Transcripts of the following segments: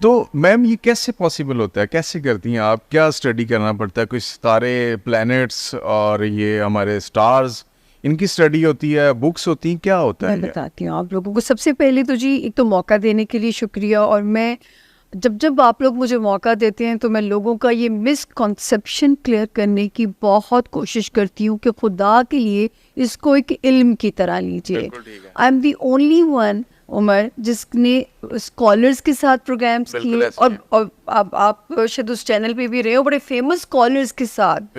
تو میم یہ کیسے پاسبل ہوتا ہے, کیسے کرتی ہیں آپ, کیا اسٹڈی کرنا پڑتا ہے؟ کوئی ستارے, پلانٹس اور یہ ہمارے اسٹارز, ان کی اسٹڈی ہوتی ہے, بکس ہوتی ہیں, کیا ہوتا ہے؟ میں بتاتی ہوں آپ لوگوں کو. سب سے پہلے تو جی ایک تو موقع دینے کے لیے شکریہ, اور میں جب آپ لوگ مجھے موقع دیتے ہیں تو میں لوگوں کا یہ مس کنسیپشن کلیئر کرنے کی بہت کوشش کرتی ہوں کہ خدا کے لیے اس کو ایک علم کی طرح لیجیے. I am the only one Umar جس نے اسکالرس کے ساتھ پروگرامس کیے, اور آپ شاید اس چینل پہ بھی رہے ہو, بڑے فیمس اسکالرس کے ساتھ,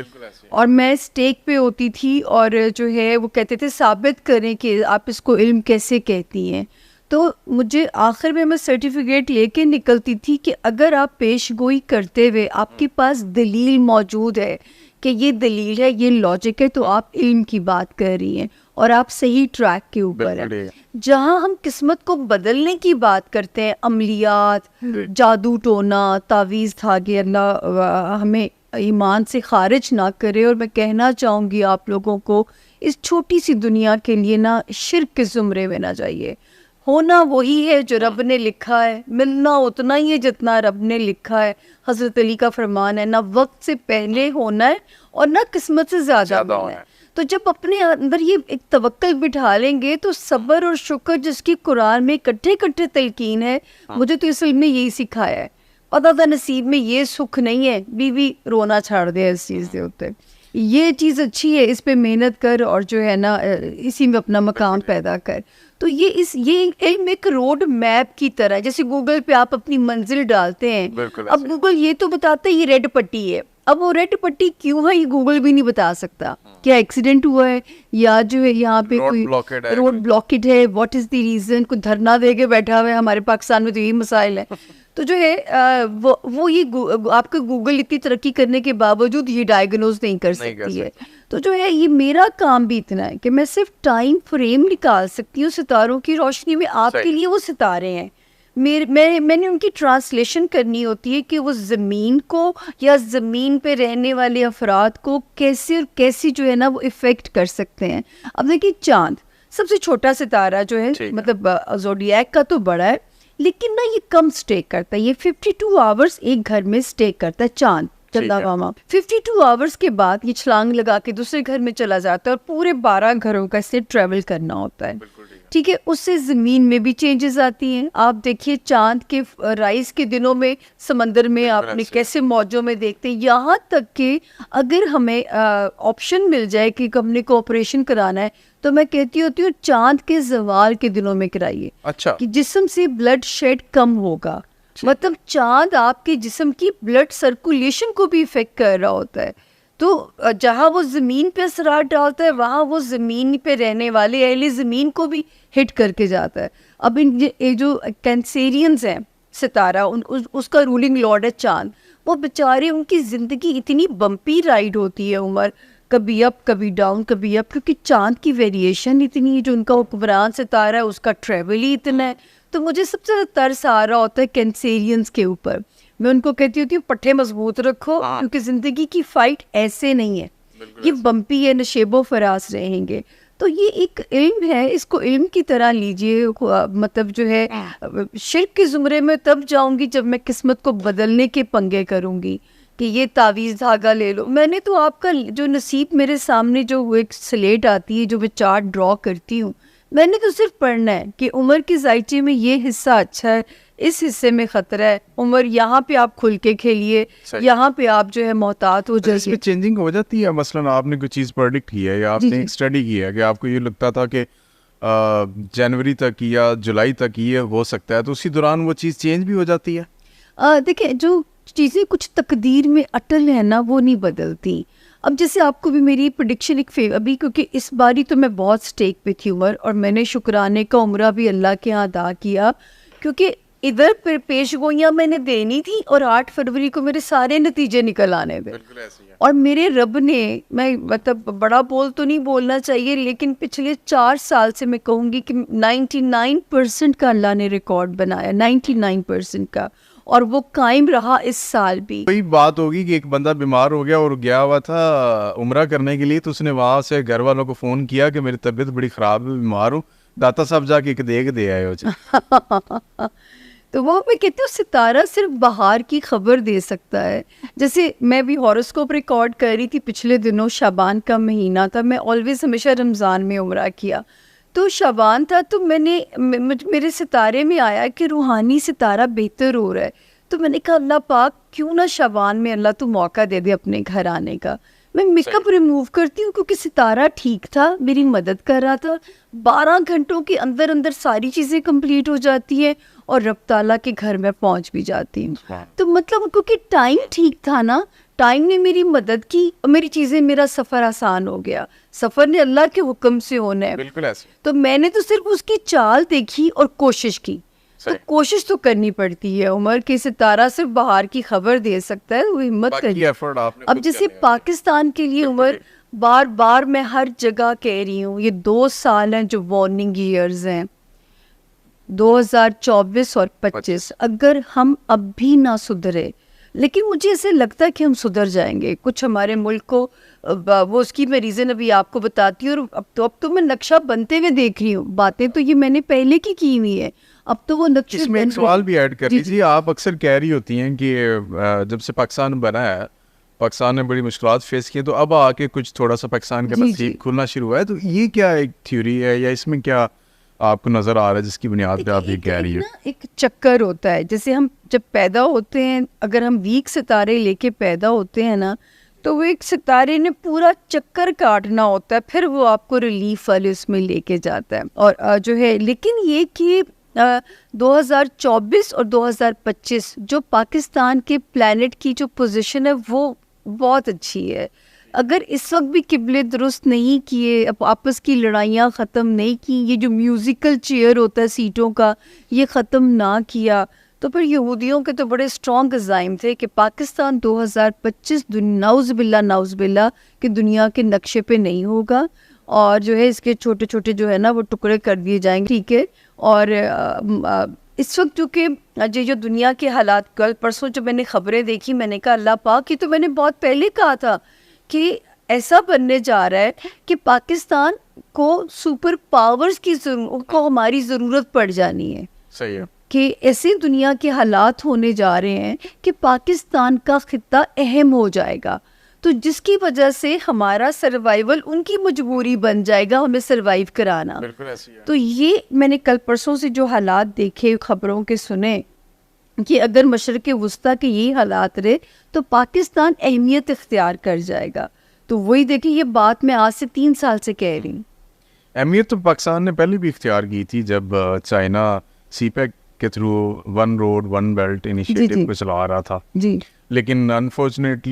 اور میں اسٹیک پہ ہوتی تھی, اور جو ہے وہ کہتے تھے ثابت کریں کہ آپ اس کو علم کیسے کہتی ہیں. تو مجھے آخر میں سرٹیفکیٹ لے کے نکلتی تھی کہ اگر آپ پیش گوئی کرتے ہوئے آپ کے پاس دلیل موجود ہے کہ یہ دلیل ہے, یہ لاجک ہے, تو آپ علم کی بات کر رہی ہیں اور آپ صحیح ٹریک کے اوپر ہیں. جہاں ہم قسمت کو بدلنے کی بات کرتے ہیں, عملیات, جادو ٹونا, تعویذ دھاگے, اللہ ہمیں ایمان سے خارج نہ کرے. اور میں کہنا چاہوں گی آپ لوگوں کو, اس چھوٹی سی دنیا کے لیے نا شرک کے زمرے میں نہ جائیے. ہونا وہی ہے جو رب نے لکھا ہے, ملنا اتنا ہی ہے جتنا رب نے لکھا ہے. حضرت علی کا فرمان ہے, نہ وقت سے پہلے ہونا ہے اور نہ قسمت سے زیادہ ہونا ہے. تو جب اپنے اندر یہ ایک توکل بٹھا لیں گے تو صبر اور شکر جس کی قرآن میں کٹھے تلقین ہے, مجھے تو اس علم میں یہی سکھایا ہے. پتہ تھا نصیب میں یہ سکھ نہیں ہے, بیوی رونا چھاڑ دے اس چیز کے اوپر. یہ چیز اچھی ہے, اس پہ محنت کر اور جو ہے نا اسی میں اپنا مقام پیدا کر. تو یہ علم ایک روڈ میپ کی طرح ہے, جیسے گوگل پہ آپ اپنی منزل ڈالتے ہیں. اب گوگل یہ تو بتاتا ہے یہ ریڈ پٹی ہے, اب وہ ریڈ پٹی کیوں ہے یہ گوگل بھی نہیں بتا سکتا. کیا ایکسیڈنٹ ہوا ہے, یا جو ہے یہاں پہ کوئی روڈ بلاکڈ ہے, واٹ از دی ریزن, کوئی دھرنا دے کے بیٹھا ہوا ہے. ہمارے پاکستان میں تو یہی مسائل ہے. تو جو ہے وہ یہ آپ کا گوگل اتنی ترقی کرنے کے باوجود یہ ڈائگنوز نہیں کر سکتی ہے. تو جو ہے یہ میرا کام بھی اتنا ہے کہ میں صرف ٹائم فریم نکال سکتی ہوں ستاروں کی روشنی میں. آپ کے لیے وہ ستارے ہیں, میں نے ان کی ٹرانسلیشن کرنی ہوتی ہے کہ وہ زمین کو یا زمین پہ رہنے والے افراد کو کیسے اور کیسی جو ہے نا وہ افیکٹ کر سکتے ہیں. اب دیکھیے چاند سب سے چھوٹا ستارہ جو ہے, مطلب زوڈیاک کا تو بڑا ہے, لیکن نا یہ کم سٹے کرتا ہے. یہ 52 آورز ایک گھر میں سٹے کرتا ہے چاند, چندہ ماما. 52 آورز کے بعد یہ چھلانگ لگا کے دوسرے گھر میں چلا جاتا ہے, اور پورے 12 گھروں کا اسے ٹریول کرنا ہوتا ہے. ٹھیک ہے, اس سے زمین میں بھی چینجز آتی ہیں. آپ دیکھیے چاند کے رائز کے دنوں میں سمندر میں آپ نے کیسے موجوں میں دیکھتے ہیں, یہاں تک کہ اگر ہمیں آپشن مل جائے کہ ہم نے کو آپریشن کرانا ہے تو میں کہتی ہوتی ہوں چاند کے زوال کے دنوں میں کرائیے. اچھا, کہ جسم سے بلڈ شیڈ کم ہوگا. مطلب چاند آپ کے جسم کی بلڈ سرکولیشن کو بھی افیکٹ کر رہا ہوتا ہے. تو جہاں وہ زمین پہ اثرات ڈالتا ہے وہاں وہ زمین پہ رہنے والے اہل زمین کو بھی ہٹ کر کے جاتا ہے. اب ان جو کینسیرینز ہیں ستارہ, اس کا رولنگ لارڈ ہے چاند. وہ بیچارے, ان کی زندگی اتنی بمپی رائڈ ہوتی ہے عمر, کبھی اپ کبھی ڈاؤن کبھی اپ, کیونکہ چاند کی ویریشن اتنی ہے. جو ان کا حکمران ستارہ ہے اس کا ٹریول ہی اتنا ہے. تو مجھے سب سے زیادہ ترس آ رہا ہوتا ہے کینسیرینز کے اوپر. میں ان کو کہتی ہوتی ہوں پٹھے مضبوط رکھو, کیونکہ زندگی کی فائٹ ایسے نہیں ہے, یہ بمپی ہے, نشیب و فراز رہیں گے. تو یہ ایک علم ہے, اس کو علم کی طرح لیجئے. مطلب جو ہے شرک کے زمرے میں تب جاؤں گی جب میں قسمت کو بدلنے کے پنگے کروں گی کہ یہ تعویذ دھاگا لے لو. میں نے تو آپ کا جو نصیب میرے سامنے جو وہ ایک سلیٹ آتی ہے جو میں چارٹ ڈرا کرتی ہوں, میں نے تو صرف پڑھنا ہے کہ عمر کے ذائچے میں یہ حصہ اچھا ہے, اس حصے میں خطرہ ہے. عمر یہاں پہ آپ کھل کے کھیلیے, یہاں پہ آپ جو ہے محتاط ہو جائیے. اس میں چینجنگ ہو جاتی ہے. مثلاً آپ نے کوئی چیز پریڈکٹ کی ہے یا آپ نے ایک اسٹڈی کی ہے کہ آپ کو یہ لگتا تھا کہ جنوری تک یا جولائی تک یہ ہو سکتا ہے, تو اسی دوران وہ چیز چینج بھی ہو جاتی ہے. دیکھیں جو چیزیں کچھ تقدیر میں اٹل ہیں نا وہ نہیں بدلتی. اب جیسے آپ کو بھی میری پریڈکشن ایک ابھی, کیونکہ اس باری تو میں بہت سٹیک پہ تھی عمر, اور میں نے شکرانے کا عمرہ بھی اللہ کے ہاں ادا کیا, کیونکہ ادھر پیش گوئیاں میں نے دینی تھی اور 8 فروری کو میرے سارے نتیجے نکل آنے تھے. اور میرے رب نے, میں مطلب بڑا بول تو نہیں بولنا چاہیے, لیکن پچھلے 4 سال سے میں کہوں گی کہ 99% کا اللہ نے ریکارڈ بنایا, 99% کا, اور وہ قائم رہا اس سال بھی. کوئی بات ہوگی کہ ایک بندہ بیمار ہو گیا اور گیا ہوا تھا عمرہ کرنے کے لیے, تو اس نے وہاں سے گھر والوں کو فون کیا کہ میری طبیعت بڑی خراب ہے, بیمار ہوں, داتا صاحب جا کے ایک دیکھ دے آئے ہو. تو وہ میں کہتی ہوں ستارہ صرف بہار کی خبر دے سکتا ہے. جیسے میں بھی ہاروسکوپ ریکارڈ کر رہی تھی پچھلے دنوں, شعبان کا مہینہ تھا, میں آلویز ہمیشہ رمضان میں عمرہ کیا, تو شعبان تھا, تو میں نے میرے ستارے میں آیا کہ روحانی ستارہ بہتر ہو رہا ہے. تو میں نے کہا اللہ پاک کیوں نہ شعبان میں اللہ تو موقع دے دے اپنے گھر آنے کا. میں میک اپ ریموو کرتی ہوں کیونکہ ستارہ ٹھیک تھا, میری مدد کر رہا تھا, 12 گھنٹوں کے اندر اندر ساری چیزیں کمپلیٹ ہو جاتی ہیں اور رب تعالیٰ کے گھر میں پہنچ بھی جاتی ہوں. تو مطلب کیونکہ ٹائم ٹھیک تھا نا, ٹائم نے میری مدد کی اور میری چیزیں, میرا سفر آسان ہو گیا. سفر نے اللہ کے حکم سے ہونا ہے, بالکل ایسے. تو میں نے تو صرف اس کی چال دیکھی اور کوشش کی. تو کوشش تو کرنی پڑتی ہے عمر, کہ ستارہ صرف بہار کی خبر دے سکتا ہے, وہ ہمت کرنی. اب جیسے پاکستان کے لیے عمر, بار بار میں ہر جگہ کہہ رہی ہوں, یہ 2 سال ہیں جو وارننگ ایئرز ہیں, 2024 اور 25. اگر ہم اب بھی نہ سدھرے, لیکن مجھے ایسے لگتا ہے کہ ہم سدھر جائیں گے. کچھ ہمارے ملک کو وہ اس کی میں ریزن ابھی آپ کو بتاتی ہوں, اور اب تو میں نقشہ بنتے ہوئے دیکھ رہی ہوں. باتیں تو یہ میں نے پہلے کی ہوئی ہے, اب تو وہ نقشے. اس میں ایک سوال بھی ایڈ کر لیجیے. آپ اکثر کہہ رہی ہوتی ہیں کہ جب سے پاکستان بنا ہے, پاکستان نے بڑی مشکلات فیس کی, تو اب آ کے کچھ تھوڑا سا پاکستان کا نصیب کھلنا شروع ہوا ہے. تو یہ کیا ایک تھیوری ہے یا اس میں کیا آپ کو نظر آ رہا ہے جس کی بنیاد پہ آپ یہ کہہ رہی ہے؟ ایک چکر ہوتا ہے, جیسے ہم جب پیدا ہوتے ہیں, اگر ہم ویک ستارے لے کے پیدا ہوتے ہیں نا, تو وہ ایک ستارے نے پورا چکر کاٹنا ہوتا ہے, پھر وہ آپ کو ریلیف والے اس میں لے کے جاتا ہے. اور جو ہے, لیکن یہ کہ 2024 اور 2025 جو پاکستان کے پلانٹ کی جو پوزیشن ہے وہ بہت اچھی ہے. اگر اس وقت بھی قبلے درست نہیں کیے, آپس کی لڑائیاں ختم نہیں کی, یہ جو میوزیکل چیئر ہوتا ہے سیٹوں کا یہ ختم نہ کیا, تو پھر یہودیوں کے تو بڑے اسٹرانگ عزائم تھے کہ پاکستان 2025 نعوذ باللہ کہ دنیا کے نقشے پہ نہیں ہوگا, اور جو ہے اس کے چھوٹے چھوٹے جو ہے نا وہ ٹکڑے کر دیے جائیں گے. ٹھیک ہے. اور اس وقت جو کہ جو دنیا کے حالات, کل پرسوں جو میں نے خبریں دیکھی, میں نے کہا اللہ پاک, یہ تو میں نے بہت پہلے کہا تھا کہ ایسا بننے جا رہا ہے کہ پاکستان کو سپر پاورز کی کو ہماری ضرورت پڑ جانی ہے. صحیح ہے. کہ ایسے دنیا کے حالات ہونے جا رہے ہیں کہ پاکستان کا خطہ اہم ہو جائے گا, تو جس کی وجہ سے ہمارا سروائیول ان کی مجبوری بن جائے گا, ہمیں سروائیو کرانا. تو یہ میں نے کل پرسوں سے جو حالات دیکھے, خبروں کے سنے, کہ اگر مشرق وسطیٰ کے یہی حالات رہے تو پاکستان اہمیت اختیار کر جائے گا. تو وہی دیکھیں, یہ بات میں آج سے 3 سال سے کہہ رہی ہوں. اہمیت تو پاکستان نے پہلے بھی اختیار کی تھی جب چائنا سی پیک کے تھرو 1 روڈ 1 بیلٹ انیشیٹو کو چلا رہا تھا, جی, لیکن انفارچونیٹلی